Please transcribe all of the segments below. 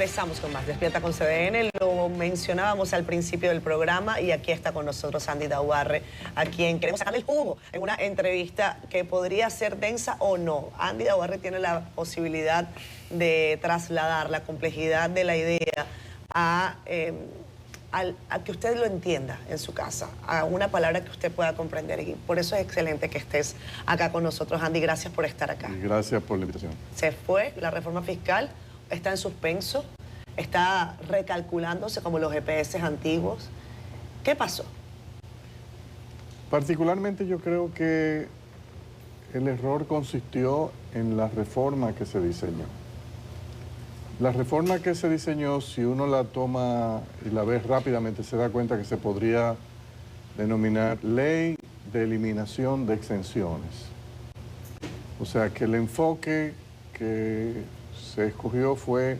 Regresamos con más Despierta con CDN. Lo mencionábamos al principio del programa y aquí está con nosotros Andy Daubarre, a quien queremos sacarle el jugo en una entrevista que podría ser densa o no. Andy Daubarre tiene la posibilidad de trasladar la complejidad de la idea a que usted lo entienda en su casa, a una palabra que usted pueda comprender. Y por eso es excelente que estés acá con nosotros, Andy. Gracias por estar acá. Gracias por la invitación. Se fue la reforma fiscal, está en suspenso, está recalculándose como los GPS antiguos. ¿Qué pasó? Particularmente yo creo que el error consistió en la reforma que se diseñó. La reforma que se diseñó, si uno la toma y la ve rápidamente, se da cuenta que se podría denominar Ley de Eliminación de Exenciones. O sea, que el enfoque que se escogió fue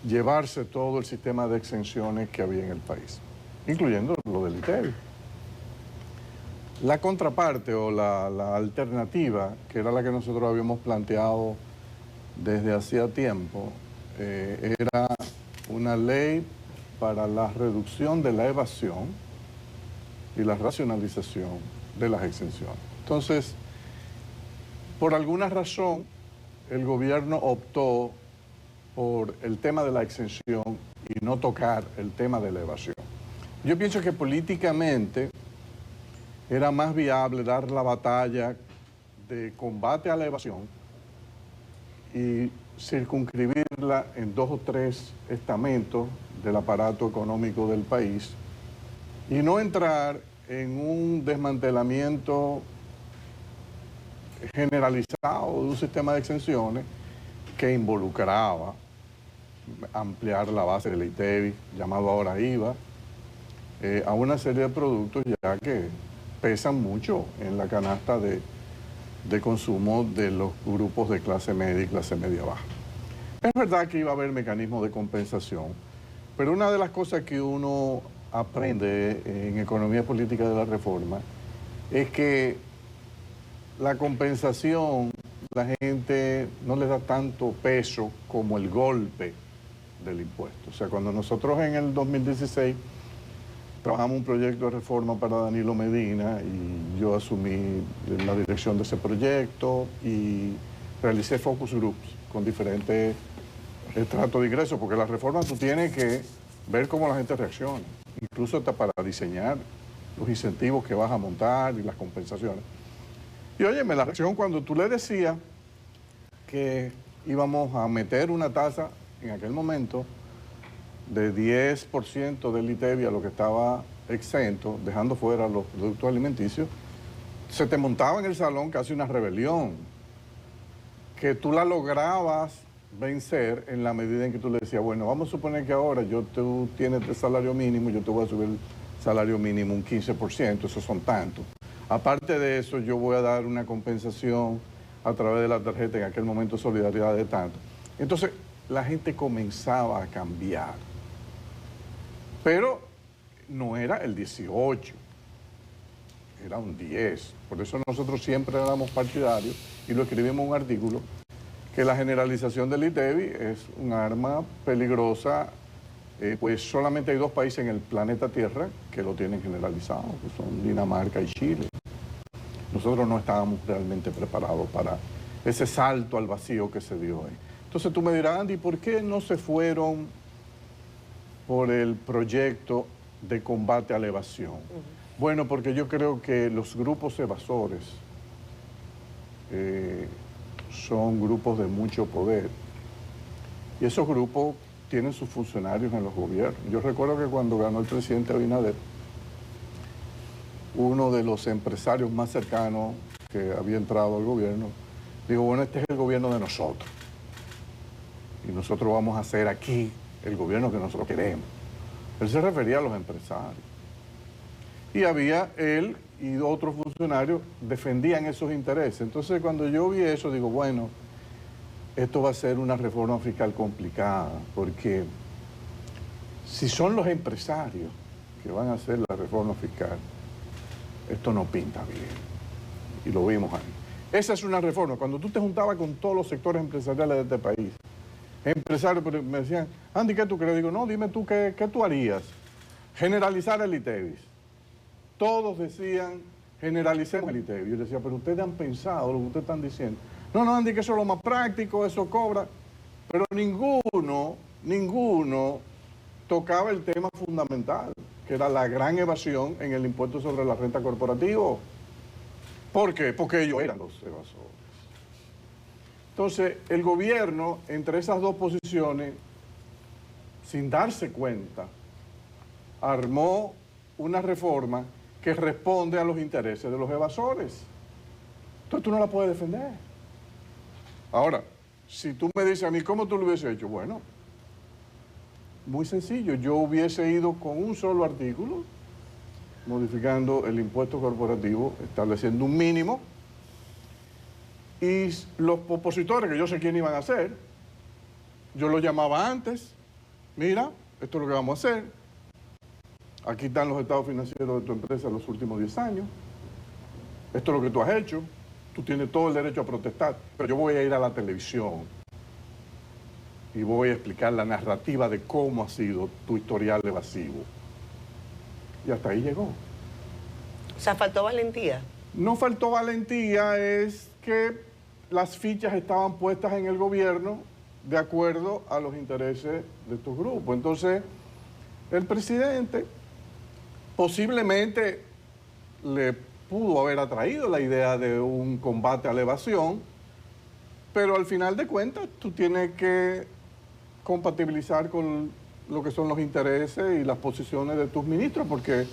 llevarse todo el sistema de exenciones que había en el país, incluyendo lo del ITEVI. La contraparte o la alternativa, que era la que nosotros habíamos planteado desde hacía tiempo, era una ley para la reducción de la evasión y la racionalización de las exenciones. Entonces, por alguna razón, el gobierno optó por el tema de la exención y no tocar el tema de la evasión. Yo pienso que políticamente era más viable dar la batalla de combate a la evasión y circunscribirla en 2 o 3 estamentos del aparato económico del país y no entrar en un desmantelamiento generalizado de un sistema de exenciones que involucraba ampliar la base del ITEVI, llamado ahora IVA, a una serie de productos ya que pesan mucho en la canasta de consumo de los grupos de clase media y clase media baja. Es verdad que iba a haber mecanismos de compensación, pero una de las cosas que uno aprende en economía política de la reforma es que la compensación, la gente no le da tanto peso como el golpe del impuesto. O sea, cuando nosotros en el 2016 trabajamos un proyecto de reforma para Danilo Medina y yo asumí la dirección de ese proyecto y realicé focus groups con diferentes estratos de ingresos, porque la reforma tú tienes que ver cómo la gente reacciona, incluso hasta para diseñar los incentivos que vas a montar y las compensaciones. Y óyeme, la reacción cuando tú le decías que íbamos a meter una tasa en aquel momento de 10% del ITEVI a lo que estaba exento, dejando fuera los productos alimenticios, se te montaba en el salón casi una rebelión, que tú la lograbas vencer en la medida en que tú le decías, bueno, vamos a suponer que ahora tú tienes el salario mínimo, yo te voy a subir el salario mínimo un 15%, esos son tantos. Aparte de eso, yo voy a dar una compensación a través de la tarjeta, en aquel momento solidaridad de tanto. Entonces, la gente comenzaba a cambiar. Pero no era el 18, era un 10. Por eso nosotros siempre éramos partidarios y lo escribimos en un artículo, que la generalización del ITEVI es un arma peligrosa, pues solamente hay 2 países en el planeta Tierra que lo tienen generalizado, que son Dinamarca y Chile. Nosotros no estábamos realmente preparados para ese salto al vacío que se dio ahí. Entonces tú me dirás, Andy, ¿por qué no se fueron por el proyecto de combate a la evasión? Bueno, porque yo creo que los grupos evasores son grupos de mucho poder y esos grupos tienen sus funcionarios en los gobiernos. Yo recuerdo que cuando ganó el presidente Abinader, uno de los empresarios más cercanos que había entrado al gobierno dijo, bueno, este es el gobierno de nosotros y nosotros vamos a hacer aquí el gobierno que nosotros queremos. Él se refería a los empresarios. Y había él y otros funcionarios defendían esos intereses. Entonces, cuando yo vi eso, digo, bueno, esto va a ser una reforma fiscal complicada, porque si son los empresarios que van a hacer la reforma fiscal, esto no pinta bien. Y lo vimos ahí. Esa es una reforma. Cuando tú te juntabas con todos los sectores empresariales de este país, empresarios me decían, Andy, ¿qué tú crees? Digo, no, dime tú, ¿qué tú harías? Generalizar el ITEVIS. Todos decían, generalicemos el ITEVIS. Yo decía, pero ustedes han pensado lo que ustedes están diciendo. No, Andy, que eso es lo más práctico, eso cobra. Pero ninguno tocaba el tema fundamental, que era la gran evasión en el impuesto sobre la renta corporativo. ¿Por qué? Porque ellos eran los evasores. Entonces, el gobierno, entre esas dos posiciones, sin darse cuenta, armó una reforma que responde a los intereses de los evasores. Entonces, tú no la puedes defender. Ahora, si tú me dices a mí, ¿cómo tú lo hubieses hecho? Bueno, muy sencillo. Yo hubiese ido con un solo artículo, modificando el impuesto corporativo, estableciendo un mínimo, y los opositores, que yo sé quién iban a hacer, yo los llamaba antes, mira, esto es lo que vamos a hacer, aquí están los estados financieros de tu empresa en los últimos 10 años, esto es lo que tú has hecho, tú tienes todo el derecho a protestar, pero yo voy a ir a la televisión y voy a explicar la narrativa de cómo ha sido tu historial evasivo. Y hasta ahí llegó. O sea, faltó valentía. No faltó valentía, es que las fichas estaban puestas en el gobierno de acuerdo a los intereses de estos grupos. Entonces, el presidente posiblemente le pudo haber atraído la idea de un combate a la evasión, pero al final de cuentas tú tienes que compatibilizar con lo que son los intereses y las posiciones de tus ministros, porque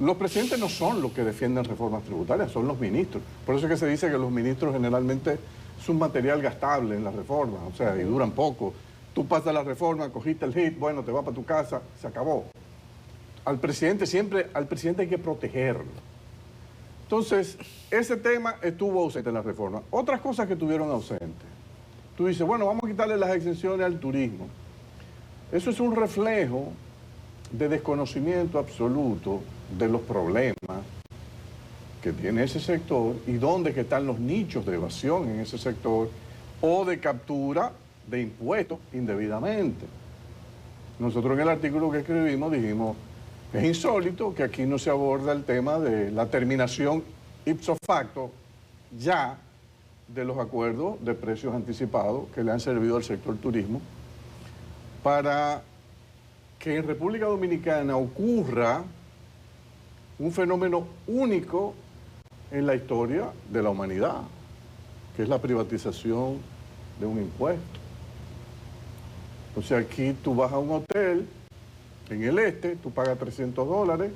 los presidentes no son los que defienden reformas tributarias, son los ministros. Por eso es que se dice que los ministros generalmente son material gastable en las reformas, o sea, y duran poco. Tú pasas la reforma, cogiste el hit, bueno, te vas para tu casa, se acabó. Al presidente hay que protegerlo. Entonces, ese tema estuvo ausente en la reforma. Otras cosas que estuvieron ausentes. Tú dices, bueno, vamos a quitarle las exenciones al turismo. Eso es un reflejo de desconocimiento absoluto de los problemas que tiene ese sector y dónde que están los nichos de evasión en ese sector o de captura de impuestos indebidamente. Nosotros en el artículo que escribimos dijimos, es insólito que aquí no se aborda el tema de la terminación ipso facto ya de los acuerdos de precios anticipados que le han servido al sector turismo para que en República Dominicana ocurra un fenómeno único en la historia de la humanidad, que es la privatización de un impuesto. O sea, aquí tú vas a un hotel en el este, tú pagas $300,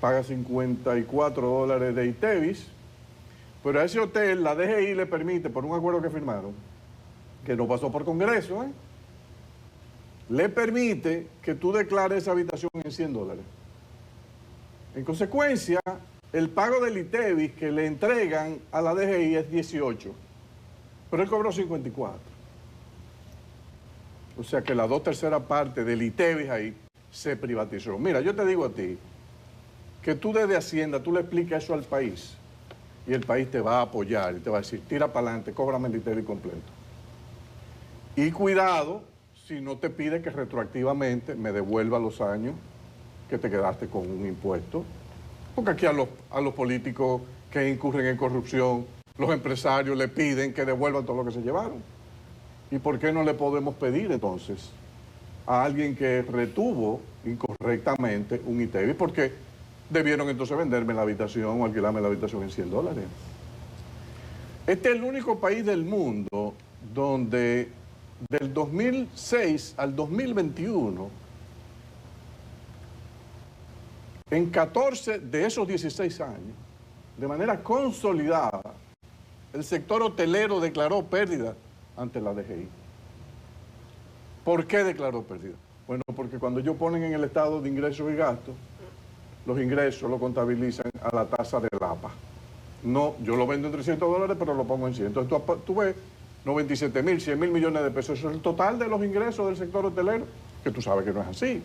pagas $54 de ITEVIS, pero a ese hotel la DGI le permite, por un acuerdo que firmaron, que no pasó por Congreso, le permite que tú declares esa habitación en $100. En consecuencia, el pago del ITEVIS que le entregan a la DGI es 18, pero él cobró 54. O sea que la 2/3 parte del ITEVIS ahí se privatizó. Mira, yo te digo a ti, que tú desde Hacienda, tú le explicas eso al país, y el país te va a apoyar y te va a decir, tira para adelante, cóbrame el ITEVIS completo. Y cuidado si no te pide que retroactivamente me devuelva los años que te quedaste con un impuesto. Porque aquí a los políticos que incurren en corrupción, los empresarios le piden que devuelvan todo lo que se llevaron. ¿Y por qué no le podemos pedir entonces a alguien que retuvo incorrectamente un ITEVIS? Porque debieron entonces venderme la habitación o alquilarme la habitación en $100. Este es el único país del mundo donde del 2006 al 2021, en 14 de esos 16 años, de manera consolidada, el sector hotelero declaró pérdida ante la DGI. ¿Por qué declaró pérdida? Bueno, porque cuando ellos ponen en el estado de ingresos y gastos, los ingresos lo contabilizan a la tasa del APA. No, yo lo vendo en $300, pero lo pongo en 100. Entonces tú ves 97.000, 100.000 millones de pesos. Eso es el total de los ingresos del sector hotelero, que tú sabes que no es así.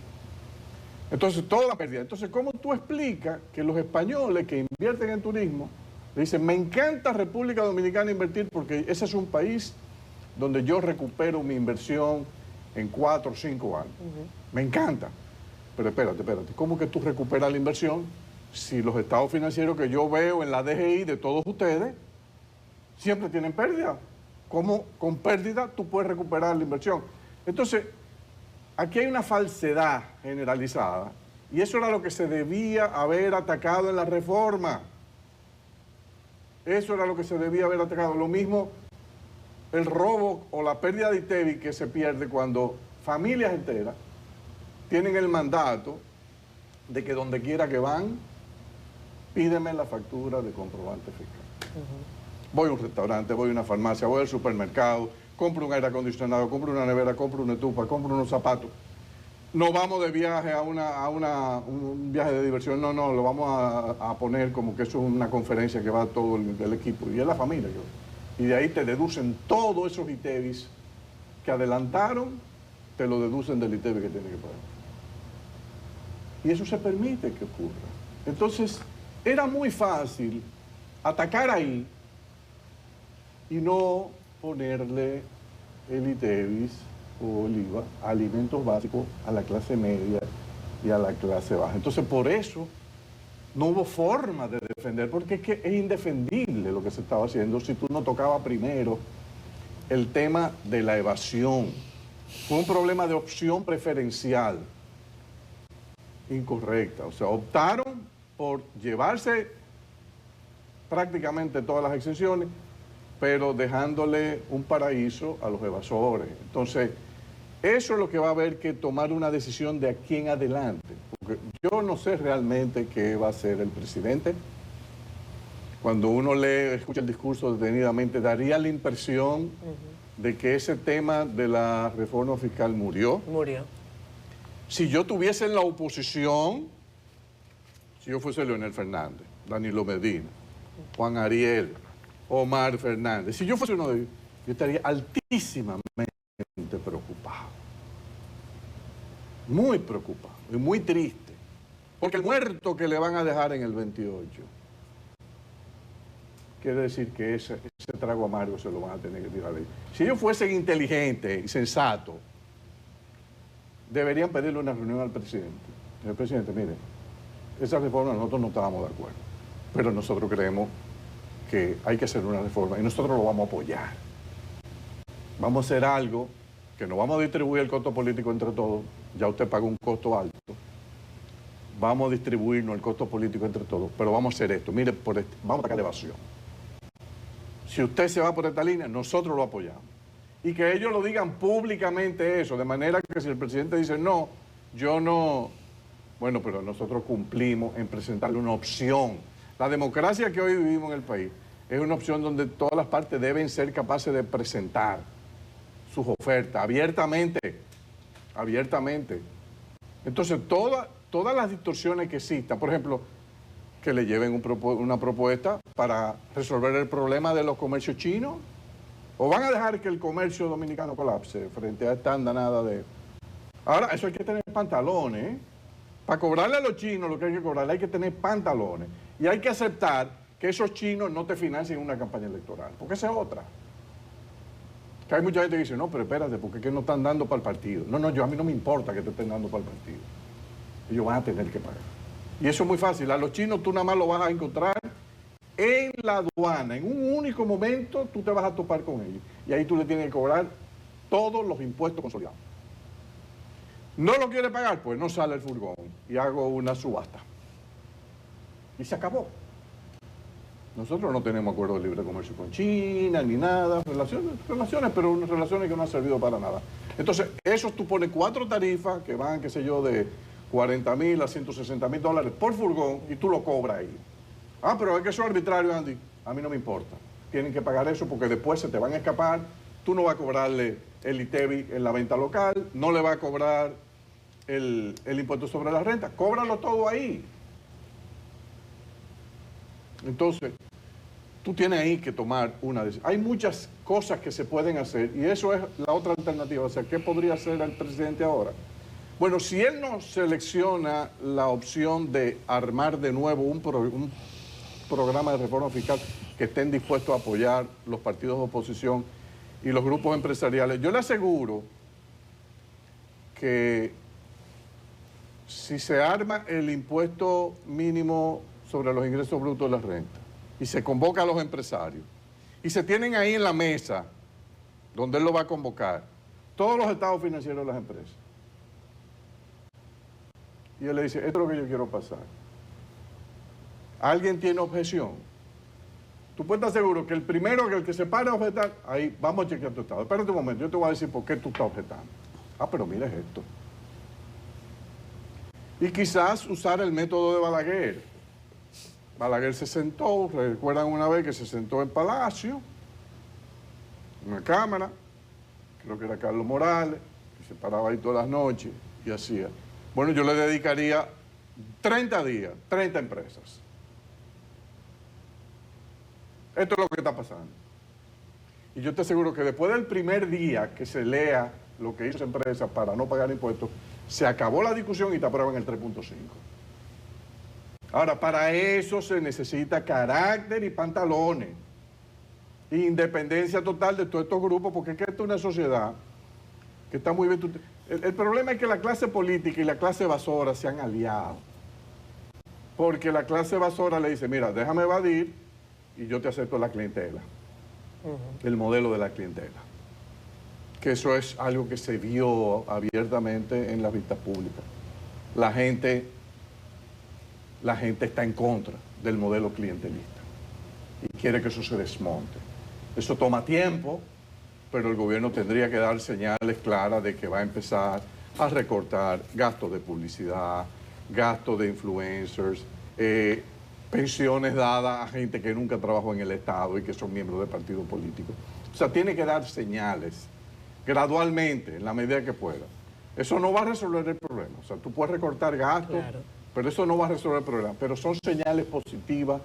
Entonces, toda la pérdida. Entonces, ¿cómo tú explicas que los españoles que invierten en turismo le dicen, me encanta República Dominicana invertir porque ese es un país donde yo recupero mi inversión en 4 o 5 años. Me encanta. Pero espérate. ¿Cómo que tú recuperas la inversión si los estados financieros que yo veo en la DGI de todos ustedes siempre tienen pérdida? ¿Cómo con pérdida tú puedes recuperar la inversión? Entonces, aquí hay una falsedad generalizada y eso era lo que se debía haber atacado en la reforma. Eso era lo que se debía haber atacado. Lo mismo el robo o la pérdida de ITEVI que se pierde cuando familias enteras tienen el mandato de que donde quiera que van, pídeme la factura de comprobante fiscal. Voy a un restaurante, voy a una farmacia, voy al supermercado, compro un aire acondicionado, compro una nevera, compro una estufa, compro unos zapatos. No vamos de viaje a un viaje de diversión, no, lo vamos a poner como que eso es una conferencia que va todo el equipo, y es la familia. Y de ahí te deducen todos esos ITEVIs que adelantaron, te lo deducen del ITEVI que tiene que pagar. Y eso se permite que ocurra. Entonces, era muy fácil atacar ahí y no ponerle el ITEVIS o el IVA a alimentos básicos a la clase media y a la clase baja. Entonces, por eso no hubo forma de defender, porque es que es indefendible lo que se estaba haciendo si tú no tocabas primero el tema de la evasión. Fue un problema de opción preferencial incorrecta. O sea, optaron por llevarse prácticamente todas las exenciones, pero dejándole un paraíso a los evasores. Entonces, eso es lo que va a haber que tomar una decisión de aquí en adelante. Porque yo no sé realmente qué va a hacer el presidente. Cuando uno escucha el discurso detenidamente, daría la impresión de que ese tema de la reforma fiscal murió. Murió. Si yo estuviese en la oposición, si yo fuese Leonel Fernández, Danilo Medina, Juan Ariel, Omar Fernández, si yo fuese uno de ellos, yo estaría altísimamente preocupado. Muy preocupado y muy triste. Porque el muerto que le van a dejar en el 28 quiere decir que ese trago amargo se lo van a tener que tirar ahí. Si ellos fuesen inteligentes y sensatos, deberían pedirle una reunión al presidente. El presidente, mire, esa reforma nosotros no estábamos de acuerdo, pero nosotros creemos que hay que hacer una reforma y nosotros lo vamos a apoyar. Vamos a hacer algo que no vamos a distribuir el costo político entre todos, ya usted pagó un costo alto, vamos a distribuirnos el costo político entre todos, pero vamos a hacer esto, mire, vamos a sacar evasión. Si usted se va por esta línea, nosotros lo apoyamos. Y que ellos lo digan públicamente eso, de manera que si el presidente dice no, yo no, bueno, pero nosotros cumplimos en presentarle una opción. La democracia que hoy vivimos en el país es una opción donde todas las partes deben ser capaces de presentar sus ofertas abiertamente. Entonces, todas las distorsiones que existan, por ejemplo, que le lleven una propuesta para resolver el problema de los comercios chinos, o van a dejar que el comercio dominicano colapse frente a esta andanada de... Ahora, eso hay que tener pantalones, ¿eh? Para cobrarle a los chinos lo que hay que cobrarle hay que tener pantalones. Y hay que aceptar que esos chinos no te financien una campaña electoral, porque esa es otra. Que hay mucha gente que dice, no, pero espérate, porque es que no están dando para el partido. No, a mí no me importa que te estén dando para el partido. Ellos van a tener que pagar. Y eso es muy fácil. A los chinos tú nada más lo vas a encontrar en la aduana. En un único momento tú te vas a topar con ellos. Y ahí tú le tienes que cobrar todos los impuestos consolidados. ¿No lo quiere pagar? Pues no sale el furgón y hago una subasta. Y se acabó. Nosotros no tenemos acuerdo de libre comercio con China ni nada. Relaciones, pero unas relaciones que no han servido para nada. Entonces, eso tú pones 4 tarifas que van, qué sé yo, de 40.000 a 160.000 dólares por furgón y tú lo cobras ahí. Ah, pero es que eso es arbitrario, Andy. A mí no me importa. Tienen que pagar eso porque después se te van a escapar. Tú no vas a cobrarle el ITEVI en la venta local, no le vas a cobrar el impuesto sobre la renta. Cóbralo todo ahí. Entonces, tú tienes ahí que tomar una decisión. Hay muchas cosas que se pueden hacer y eso es la otra alternativa. O sea, ¿qué podría hacer el presidente ahora? Bueno, si él no selecciona la opción de armar de nuevo un programa de reforma fiscal que estén dispuestos a apoyar los partidos de oposición y los grupos empresariales. Yo le aseguro que si se arma el impuesto mínimo sobre los ingresos brutos de la renta y se convoca a los empresarios y se tienen ahí en la mesa donde él lo va a convocar todos los estados financieros de las empresas, y él le dice, esto es lo que yo quiero pasar, ¿alguien tiene objeción? Tú puedes estar seguro que el primero que se para a objetar, ahí vamos a chequear tu estado. Espérate un momento, yo te voy a decir por qué tú estás objetando. Ah, pero mira esto. Y quizás usar el método de Balaguer. Balaguer se sentó, recuerdan una vez que se sentó en Palacio, en una cámara, creo que era Carlos Morales, que se paraba ahí todas las noches y hacía. Bueno, yo le dedicaría 30 días, 30 empresas. Esto es lo que está pasando. Y yo te aseguro que después del primer día que se lea lo que hizo esa empresa para no pagar impuestos, se acabó la discusión y te aprueban el 3.5. Ahora, para eso se necesita carácter y pantalones. Independencia total de todos estos grupos, porque es que esta es una sociedad que está muy bien. El problema es que la clase política y la clase evasora se han aliado. Porque la clase evasora le dice, mira, déjame evadir y yo te acepto la clientela. El modelo de la clientela. Que eso es algo que se vio abiertamente en las vistas públicas. La gente está en contra del modelo clientelista y quiere que eso se desmonte. Eso toma tiempo, pero el gobierno tendría que dar señales claras de que va a empezar a recortar gastos de publicidad, gastos de influencers, pensiones dadas a gente que nunca trabajó en el Estado y que son miembros de partidos políticos. O sea, tiene que dar señales gradualmente, en la medida que pueda. Eso no va a resolver el problema. O sea, tú puedes recortar gastos, claro, pero eso no va a resolver el problema. Pero son señales positivas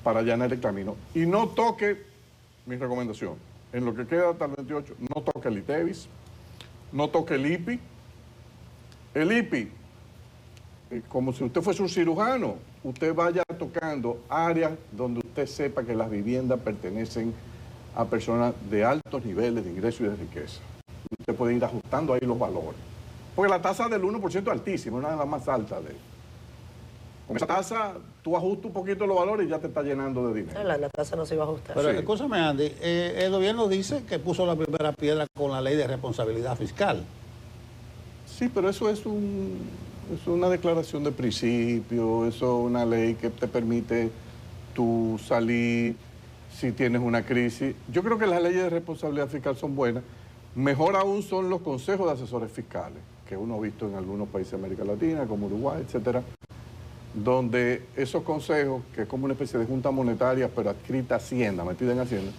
para allanar el camino. Y no toque, mi recomendación, en lo que queda hasta el 28, no toque el ITEVIS, no toque el IPI. El IPI, como si usted fuese un cirujano, usted vaya tocando áreas donde usted sepa que las viviendas pertenecen a personas de altos niveles de ingreso y de riqueza. Usted puede ir ajustando ahí los valores. Porque la tasa del 1% es altísima, una de las más altas de... Con esa tasa, tú ajustas un poquito los valores y ya te está llenando de dinero. La tasa no se iba a ajustar. Pero sí, escúchame, Andy, el gobierno dice que puso la primera piedra con la ley de responsabilidad fiscal. Sí, pero eso es una declaración de principio, eso es una ley que te permite tú salir si tienes una crisis. Yo creo que las leyes de responsabilidad fiscal son buenas. Mejor aún son los consejos de asesores fiscales, que uno ha visto en algunos países de América Latina, como Uruguay, etcétera, donde esos consejos, que es como una especie de junta monetaria, pero adscrita a Hacienda, metida en Hacienda,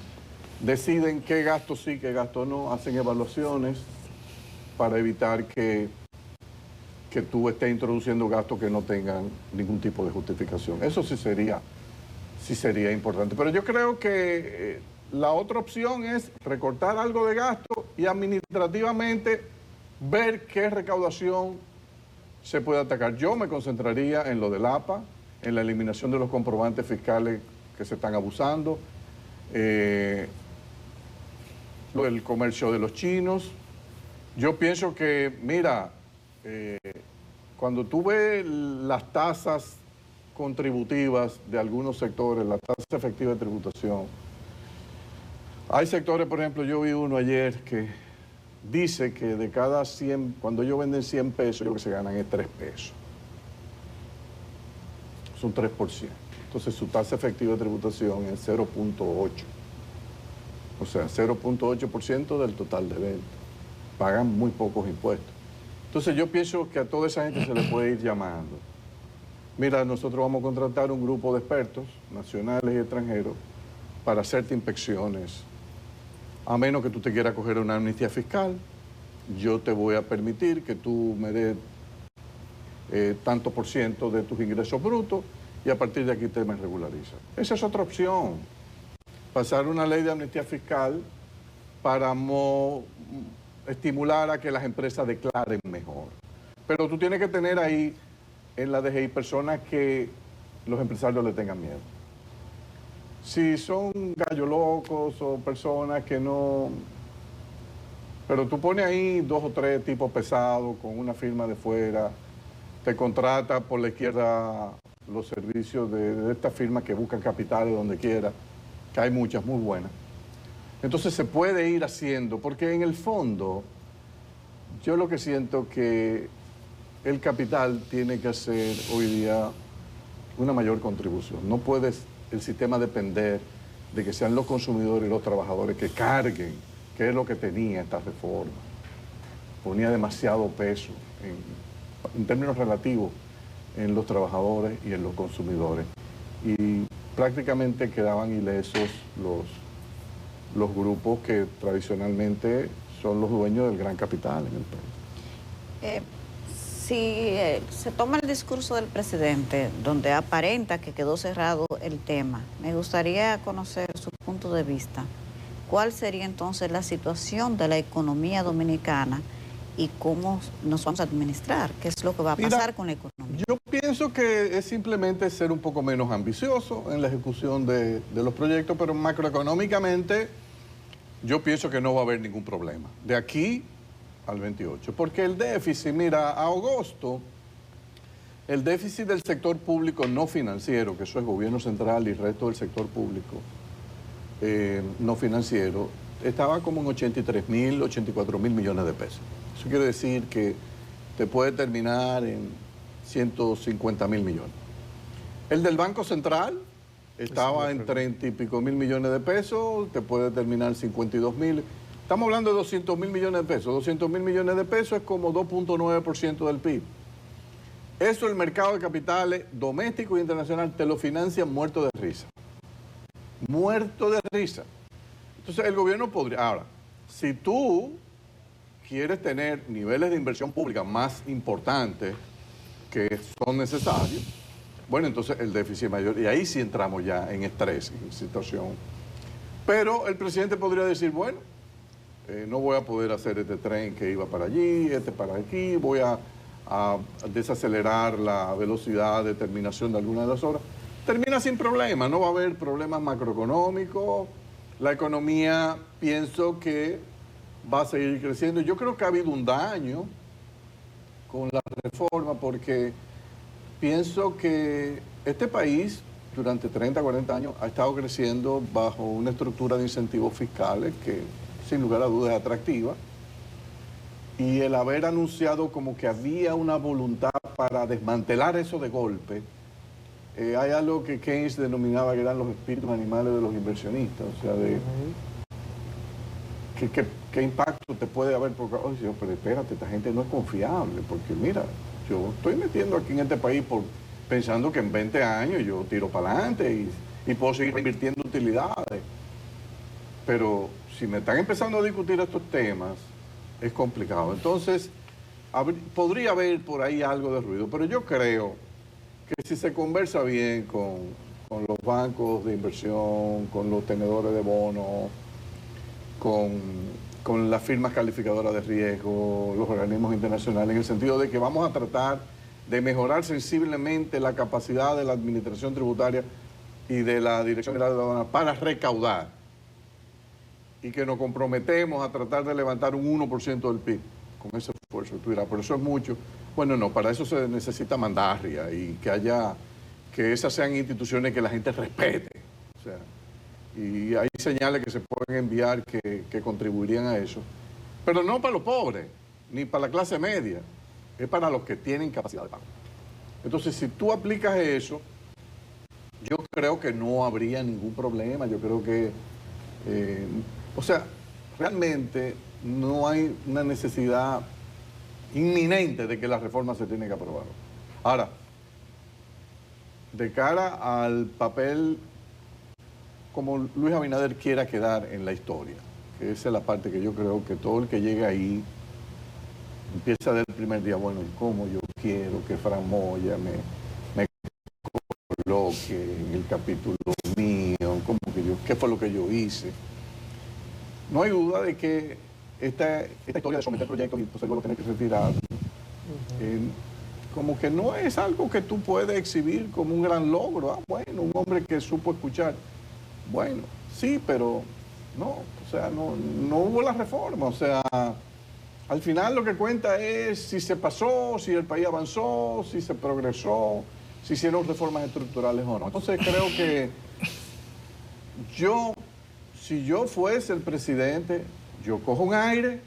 deciden qué gastos sí, qué gastos no, hacen evaluaciones para evitar que tú estés introduciendo gastos que no tengan ningún tipo de justificación. Eso sí sería importante. Pero yo creo que la otra opción es recortar algo de gasto y administrativamente ver qué recaudación se puede atacar. Yo me concentraría en lo del APA, en la eliminación de los comprobantes fiscales que se están abusando, lo del comercio de los chinos. Yo pienso que, mira, cuando tú ves las tasas contributivas de algunos sectores, la tasa efectiva de tributación, hay sectores, por ejemplo, yo vi uno ayer que dice que de cada 100, cuando ellos venden 100 pesos, lo que se ganan es 3 pesos. Son 3%. Entonces su tasa efectiva de tributación es 0.8. O sea, 0.8% del total de venta. Pagan muy pocos impuestos. Entonces yo pienso que a toda esa gente se le puede ir llamando. Mira, nosotros vamos a contratar un grupo de expertos, nacionales y extranjeros, para hacerte inspecciones. A menos que tú te quieras coger una amnistía fiscal, yo te voy a permitir que tú me des tanto por ciento de tus ingresos brutos y a partir de aquí te me regularizas. Esa es otra opción. Pasar una ley de amnistía fiscal para estimular a que las empresas declaren mejor. Pero tú tienes que tener ahí en la DGI personas que los empresarios le tengan miedo. Si son gallos locos o personas que no Pero tú pones ahí 2 o 3 tipos pesados con una firma de fuera, te contrata por la izquierda los servicios de esta firma que buscan capitales donde quiera, que hay muchas muy buenas. Entonces se puede ir haciendo, porque en el fondo yo lo que siento que el capital tiene que hacer hoy día una mayor contribución. No puede el sistema depender de que sean los consumidores y los trabajadores que carguen, que es lo que tenía esta reforma. Ponía demasiado peso en términos relativos en los trabajadores y en los consumidores. Y prácticamente quedaban ilesos los grupos que tradicionalmente son los dueños del gran capital en el país. Si se toma el discurso del presidente, donde aparenta que quedó cerrado el tema, me gustaría conocer su punto de vista. ¿Cuál sería entonces la situación de la economía dominicana y cómo nos vamos a administrar? ¿Qué es lo que va a pasar con la economía? Yo pienso que es simplemente ser un poco menos ambicioso en la ejecución de los proyectos, pero macroeconómicamente yo pienso que no va a haber ningún problema. De aquí al 28. Porque el déficit, mira, a agosto, el déficit del sector público no financiero, que eso es gobierno central y el resto del sector público no financiero, estaba como en 83.000, 84.000 millones de pesos. Eso quiere decir que te puede terminar en 150.000 millones. El del Banco Central estaba en 30 y pico mil millones de pesos, te puede terminar 52.000. Estamos hablando de 200.000 millones de pesos. 200.000 millones de pesos es como 2.9% del PIB. Eso el mercado de capitales doméstico e internacional te lo financia muerto de risa. Muerto de risa. Entonces el gobierno podría... Ahora, si tú quieres tener niveles de inversión pública más importantes que son necesarios, bueno, entonces el déficit es mayor. Y ahí sí entramos ya en estrés, en situación. Pero el presidente podría decir, bueno, no voy a poder hacer este tren que iba para allí, este para aquí, voy a desacelerar la velocidad de terminación de algunas de las obras. Termina sin problema, no va a haber problemas macroeconómicos, la economía pienso que va a seguir creciendo. Yo creo que ha habido un daño con la reforma porque pienso que este país durante 30, 40 años ha estado creciendo bajo una estructura de incentivos fiscales que sin lugar a dudas es atractiva, y el haber anunciado como que había una voluntad para desmantelar eso de golpe, hay algo que Keynes denominaba que eran los espíritus animales de los inversionistas, o sea, de qué impacto te puede haber, porque, oye, pero espérate, esta gente no es confiable, porque mira, yo estoy metiendo aquí en este país pensando que en 20 años yo tiro para adelante y puedo seguir invirtiendo utilidades, pero si me están empezando a discutir estos temas, es complicado. Entonces, podría haber por ahí algo de ruido, pero yo creo que si se conversa bien con los bancos de inversión, con los tenedores de bonos, con las firmas calificadoras de riesgo, los organismos internacionales, en el sentido de que vamos a tratar de mejorar sensiblemente la capacidad de la administración tributaria y de la Dirección General de Aduanas para recaudar, y que nos comprometemos a tratar de levantar un 1% del PIB con ese esfuerzo. Tú dirás, pero eso es mucho. Bueno, no, para eso se necesita mandarria y que esas sean instituciones que la gente respete. O sea, y hay señales que se pueden enviar que contribuirían a eso. Pero no para los pobres, ni para la clase media, es para los que tienen capacidad de pago. Entonces, si tú aplicas eso, yo creo que no habría ningún problema. Yo creo que... o sea, realmente no hay una necesidad inminente de que la reforma se tiene que aprobar. Ahora, de cara al papel como Luis Abinader quiera quedar en la historia, que esa es la parte que yo creo que todo el que llegue ahí empieza del primer día, bueno, ¿cómo yo quiero que Fran Moya me coloque en el capítulo mío? ¿Qué fue lo que yo hice? No hay duda de que esta historia de someter proyectos y entonces luego tener que retirar, como que no es algo que tú puedes exhibir como un gran logro. Ah, bueno, un hombre que supo escuchar. Bueno, sí, pero No, o sea, no hubo la reforma. O sea, al final lo que cuenta es si se pasó, si el país avanzó, si se progresó, si hicieron reformas estructurales o no. Entonces creo que si yo fuese el presidente, yo cojo un aire,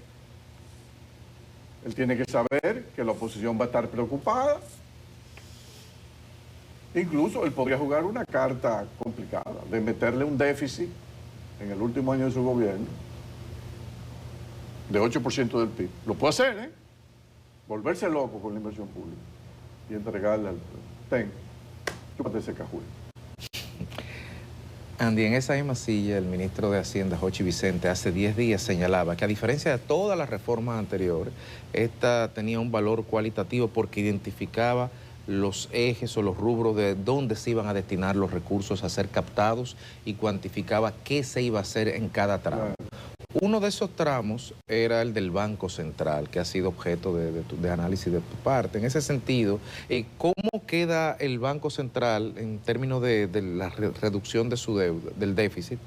él tiene que saber que la oposición va a estar preocupada. Incluso él podría jugar una carta complicada de meterle un déficit en el último año de su gobierno de 8% del PIB. Lo puede hacer, ¿eh? Volverse loco con la inversión pública y entregarle al... Ten, chúpate ese cajuelo. Andy, en esa misma silla, el ministro de Hacienda, Jochi Vicente, hace 10 días señalaba que a diferencia de todas las reformas anteriores, esta tenía un valor cualitativo porque identificaba los ejes o los rubros de dónde se iban a destinar los recursos a ser captados y cuantificaba qué se iba a hacer en cada tramo. Uno de esos tramos era el del Banco Central, que ha sido objeto de análisis de tu parte. En ese sentido, ¿cómo queda el Banco Central en términos de la reducción de su deuda, del déficit,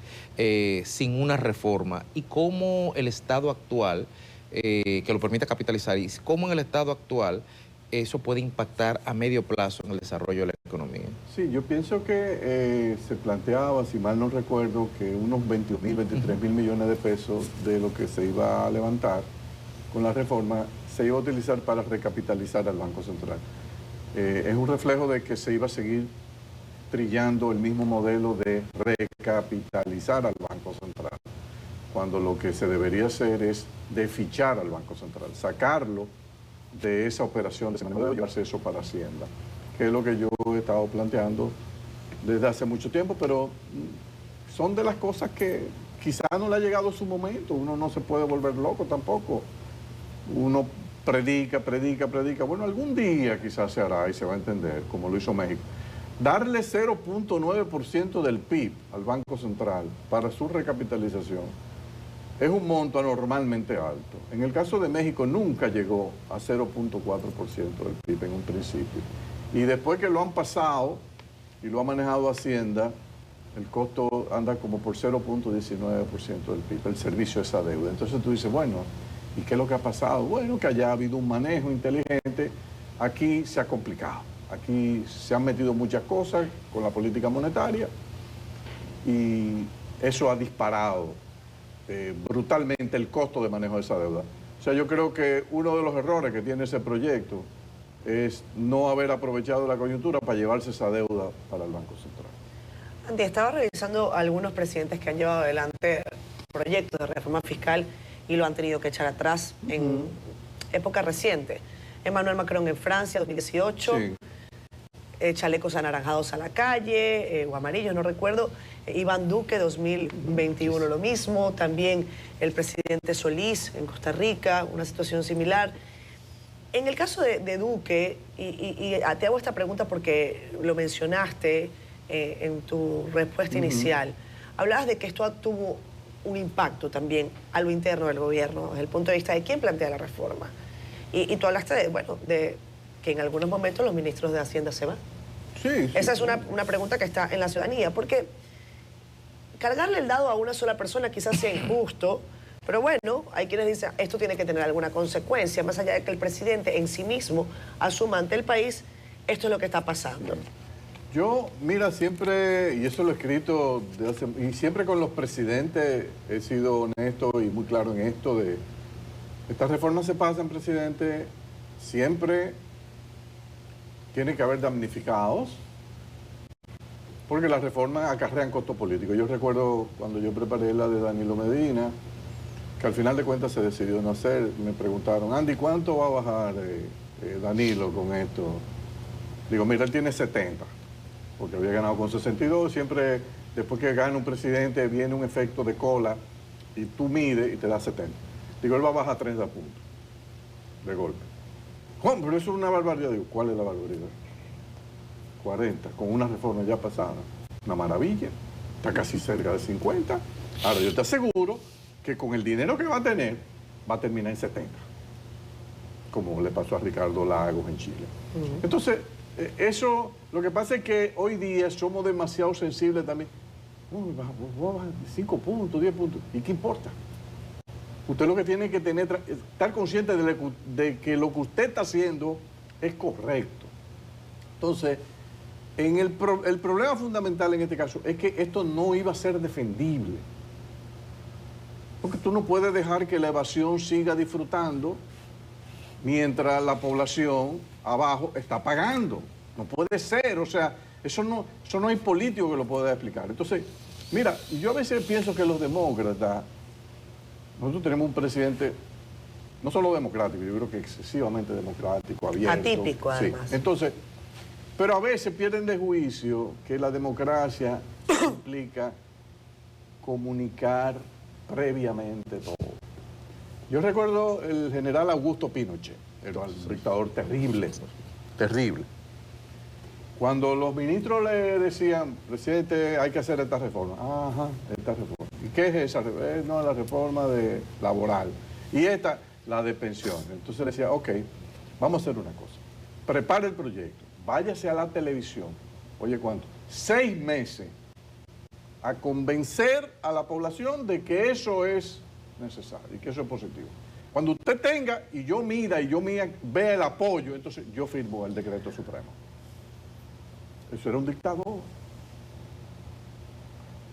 sin una reforma? ¿Y cómo el Estado actual, que lo permite capitalizar, y cómo en el Estado actual eso puede impactar a medio plazo en el desarrollo de la economía? Sí, yo pienso que se planteaba, si mal no recuerdo, que unos 22.000, 23.000 millones de pesos de lo que se iba a levantar con la reforma se iba a utilizar para recapitalizar al Banco Central. Es un reflejo de que se iba a seguir trillando el mismo modelo de recapitalizar al Banco Central, cuando lo que se debería hacer es desfichar al Banco Central, sacarlo de esa operación, de ese manejo de llevarse eso para Hacienda, que es lo que yo he estado planteando desde hace mucho tiempo, pero son de las cosas que quizás no le ha llegado su momento. Uno no se puede volver loco tampoco. Uno predica. Bueno, algún día quizás se hará y se va a entender, como lo hizo México. Darle 0.9% del PIB al Banco Central para su recapitalización es un monto anormalmente alto. En el caso de México nunca llegó a 0.4% del PIB en un principio. Y después que lo han pasado y lo ha manejado Hacienda, el costo anda como por 0.19% del PIB, el servicio de esa deuda. Entonces tú dices, bueno, ¿y qué es lo que ha pasado? Bueno, que haya habido un manejo inteligente. Aquí se ha complicado. Aquí se han metido muchas cosas con la política monetaria y eso ha disparado brutalmente el costo de manejo de esa deuda. O sea, yo creo que uno de los errores que tiene ese proyecto es no haber aprovechado la coyuntura para llevarse esa deuda para el Banco Central. Andy, estaba revisando algunos presidentes que han llevado adelante proyectos de reforma fiscal y lo han tenido que echar atrás en época reciente. Emmanuel Macron en Francia, 2018. Sí. Chalecos anaranjados a la calle, o amarillos, no recuerdo. Iván Duque, 2021, lo mismo. También el presidente Solís en Costa Rica, una situación similar. En el caso de Duque, y te hago esta pregunta porque lo mencionaste en tu respuesta inicial, hablabas de que esto tuvo un impacto también a lo interno del gobierno, desde el punto de vista de quién plantea la reforma. Y tú hablaste de que en algunos momentos los ministros de Hacienda se van. Sí. Esa es una pregunta que está en la ciudadanía, porque cargarle el dado a una sola persona quizás sea injusto, pero bueno, hay quienes dicen esto tiene que tener alguna consecuencia, más allá de que el presidente en sí mismo asuma ante el país, esto es lo que está pasando. Yo, mira, siempre, y eso lo he escrito, y siempre con los presidentes he sido honesto y muy claro en esto de estas reformas se pasan, presidente, siempre tiene que haber damnificados, porque las reformas acarrean costos políticos. Yo recuerdo cuando yo preparé la de Danilo Medina, que al final de cuentas se decidió no hacer, me preguntaron, Andy, ¿cuánto va a bajar Danilo con esto? Digo, mira, él tiene 70, porque había ganado con 62, siempre después que gana un presidente viene un efecto de cola y tú mides y te da 70. Digo, él va a bajar 30 puntos de golpe. Juan, pero eso es una barbaridad. Digo, ¿cuál es la barbaridad? 40, con una reforma ya pasada. Una maravilla. Está casi cerca de 50. Ahora, yo te aseguro que con el dinero que va a tener, va a terminar en 70. Como le pasó a Ricardo Lagos en Chile. Entonces, eso, lo que pasa es que hoy día somos demasiado sensibles también. 5 puntos, 10 puntos. ¿Y qué importa? Usted lo que tiene que estar consciente de que lo que usted está haciendo es correcto. Entonces, el problema fundamental en este caso es que esto no iba a ser defendible. Porque tú no puedes dejar que la evasión siga disfrutando mientras la población abajo está pagando. No puede ser, o sea, eso no hay político que lo pueda explicar. Entonces, mira, yo a veces pienso que los demócratas, nosotros tenemos un presidente no solo democrático, yo creo que excesivamente democrático, abierto. Atípico, además. Sí. Entonces, pero a veces pierden de juicio que la democracia implica comunicar previamente todo. Yo recuerdo el general Augusto Pinochet, era un dictador terrible, terrible. Cuando los ministros le decían, presidente, hay que hacer esta reforma. Ajá, esta reforma. ¿Y qué es esa reforma? No, la reforma laboral. Y esta, la de pensiones. Entonces le decía, ok, vamos a hacer una cosa. Prepare el proyecto, váyase a la televisión. Oye, ¿cuánto? 6 meses a convencer a la población de que eso es necesario y que eso es positivo. Cuando usted tenga, y yo vea el apoyo, entonces yo firmo el decreto supremo. Eso era un dictador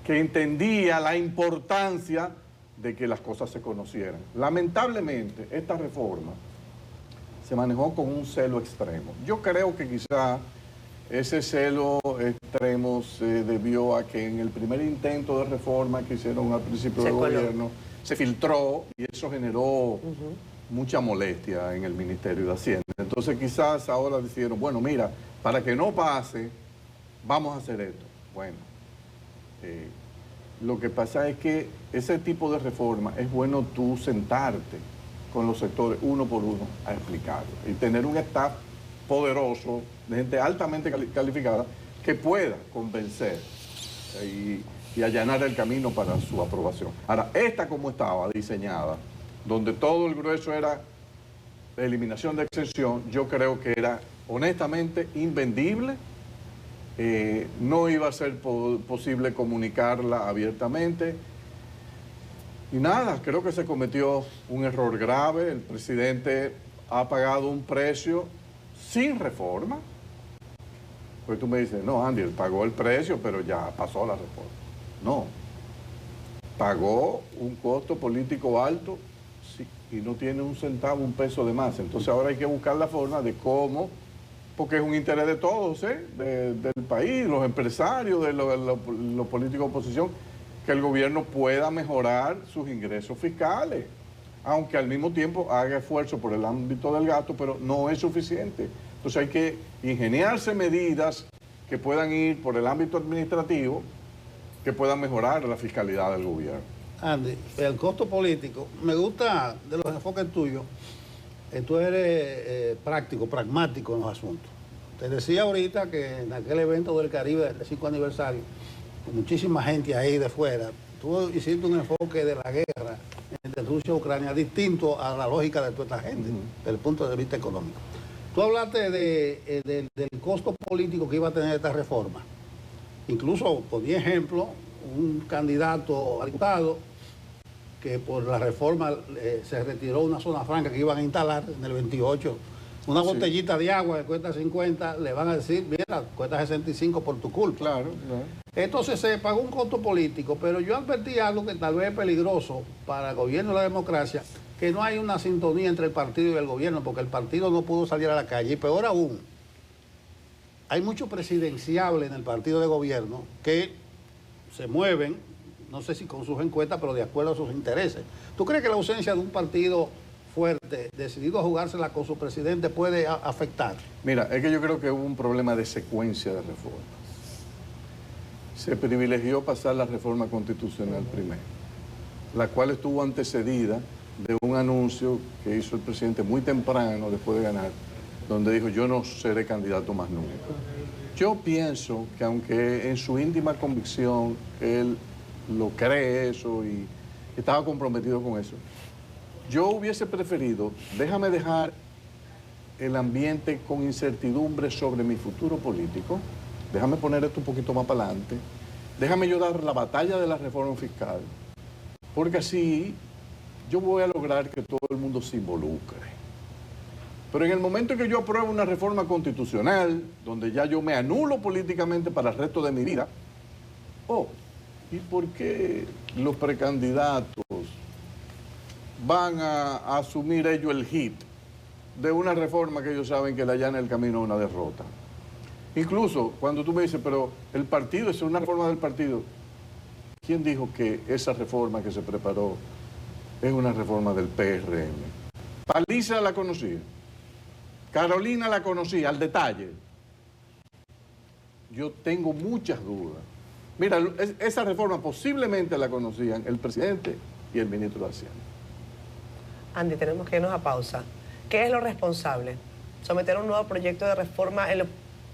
que entendía la importancia de que las cosas se conocieran. Lamentablemente, esta reforma se manejó con un celo extremo. Yo creo que quizá ese celo extremo se debió a que en el primer intento de reforma que hicieron al principio del gobierno, se filtró y eso generó mucha molestia en el Ministerio de Hacienda. Entonces quizás ahora decidieron, bueno, mira, para que no pase, vamos a hacer esto. Bueno, lo que pasa es que ese tipo de reforma es bueno tú sentarte con los sectores uno por uno a explicarlo y tener un staff poderoso, de gente altamente calificada, que pueda convencer y allanar el camino para su aprobación. Ahora, esta como estaba diseñada, donde todo el grueso era eliminación de exención, yo creo que era honestamente invendible. No iba a ser posible comunicarla abiertamente. Y nada, creo que se cometió un error grave. El presidente ha pagado un precio sin reforma. Pues tú me dices, no, Andy, él pagó el precio, pero ya pasó la reforma. No. Pagó un costo político alto, sí, y no tiene un centavo, un peso de más. Entonces ahora hay que buscar la forma de cómo, porque es un interés de todos, del país, los empresarios, de los políticos de oposición, que el gobierno pueda mejorar sus ingresos fiscales, aunque al mismo tiempo haga esfuerzo por el ámbito del gasto, pero no es suficiente. Entonces hay que ingeniarse medidas que puedan ir por el ámbito administrativo, que puedan mejorar la fiscalidad del gobierno. Andy, el costo político, me gusta de los enfoques tuyos, tú eres práctico, pragmático en los asuntos. Te decía ahorita que en aquel evento del Caribe del 5 aniversario, con muchísima gente ahí de fuera, tú hiciste un enfoque de la guerra entre Rusia y Ucrania distinto a la lógica de toda esta gente, desde el punto de vista económico. Tú hablaste del costo político que iba a tener esta reforma. Incluso ponía ejemplo un candidato a diputado que por la reforma se retiró una zona franca que iban a instalar en el 28. Una botellita de agua que cuesta 50, le van a decir, mira, cuesta 65 por tu culpa. Claro, claro. Entonces se pagó un costo político, pero yo advertí algo que tal vez es peligroso para el gobierno y la democracia, que no hay una sintonía entre el partido y el gobierno, porque el partido no pudo salir a la calle. Y peor aún, hay muchos presidenciables en el partido de gobierno que se mueven, no sé si con sus encuestas, pero de acuerdo a sus intereses. ¿Tú crees que la ausencia de un partido fuerte, decidido a jugársela con su presidente, puede afectar? Mira, es que yo creo que hubo un problema de secuencia de reformas. Se privilegió pasar la reforma constitucional primero, la cual estuvo antecedida de un anuncio que hizo el presidente muy temprano después de ganar, donde dijo, yo no seré candidato más nunca. Yo pienso que aunque en su íntima convicción él lo cree eso y estaba comprometido con eso, yo hubiese preferido, déjame dejar el ambiente con incertidumbre sobre mi futuro político, déjame poner esto un poquito más para adelante déjame yo dar la batalla de la reforma fiscal, porque así yo voy a lograr que todo el mundo se involucre. Pero en el momento en que yo apruebo una reforma constitucional, donde ya yo me anulo políticamente para el resto de mi vida, ¿y por qué los precandidatos van a asumir ellos el hit de una reforma que ellos saben que le allana el camino a una derrota? Incluso cuando tú me dices, pero el partido, es una reforma del partido, ¿quién dijo que esa reforma que se preparó es una reforma del PRM? Paliza la conocía, Carolina la conocía al detalle. Yo tengo muchas dudas. Mira, esa reforma posiblemente la conocían el presidente y el ministro de Hacienda. Andy, tenemos que irnos a pausa. ¿Qué es lo responsable? Someter un nuevo proyecto de reforma,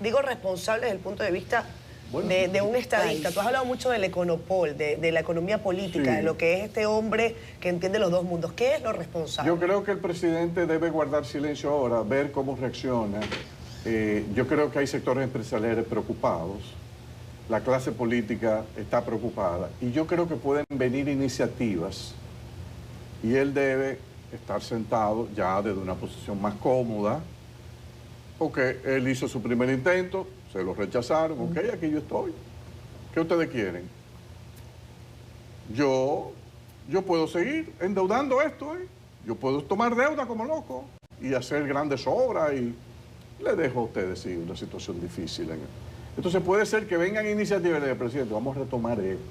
digo responsable desde el punto de vista de un estadista. Tú has hablado mucho del econopol, de la economía política, Sí. de lo que es este hombre que entiende los dos mundos. ¿Qué es lo responsable? Yo creo que el presidente debe guardar silencio ahora, ver cómo reacciona. Yo creo que hay sectores empresariales preocupados, la clase política está preocupada y yo creo que pueden venir iniciativas y él debe estar sentado ya desde una posición más cómoda, porque él hizo su primer intento, se lo rechazaron, ok, aquí yo estoy. ¿Qué ustedes quieren? Yo puedo seguir endeudando esto, yo puedo tomar deuda como loco y hacer grandes obras y le dejo a ustedes sí, una situación difícil. Entonces puede ser que vengan iniciativas de presidente, vamos a retomar esto,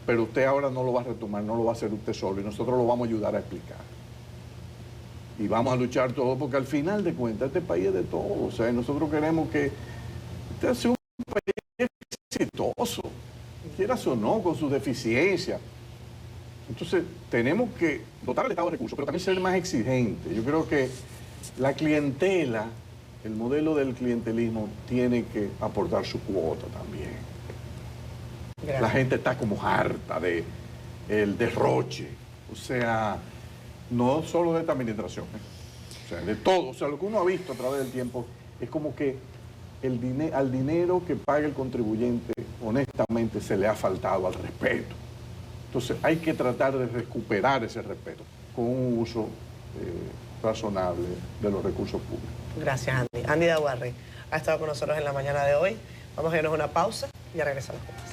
pero usted ahora no lo va a retomar, no lo va a hacer usted solo y nosotros lo vamos a ayudar a explicar. Y vamos a luchar todos, porque al final de cuentas este país es de todos. O sea, nosotros queremos que este sea un país exitoso, quieras o no, con sus deficiencias. Entonces, tenemos que dotar al Estado de recursos, pero también ser más exigentes. Yo creo que la clientela, el modelo del clientelismo, tiene que aportar su cuota también. Gracias. La gente está como harta de el derroche. O sea, no solo de esta administración, o sea, de todo. O sea, lo que uno ha visto a través del tiempo es como que al dinero que paga el contribuyente, honestamente, se le ha faltado al respeto. Entonces, hay que tratar de recuperar ese respeto con un uso razonable de los recursos públicos. Gracias, Andy. Andy Daguarre ha estado con nosotros en la mañana de hoy. Vamos a irnos a una pausa y ya regresamos con más.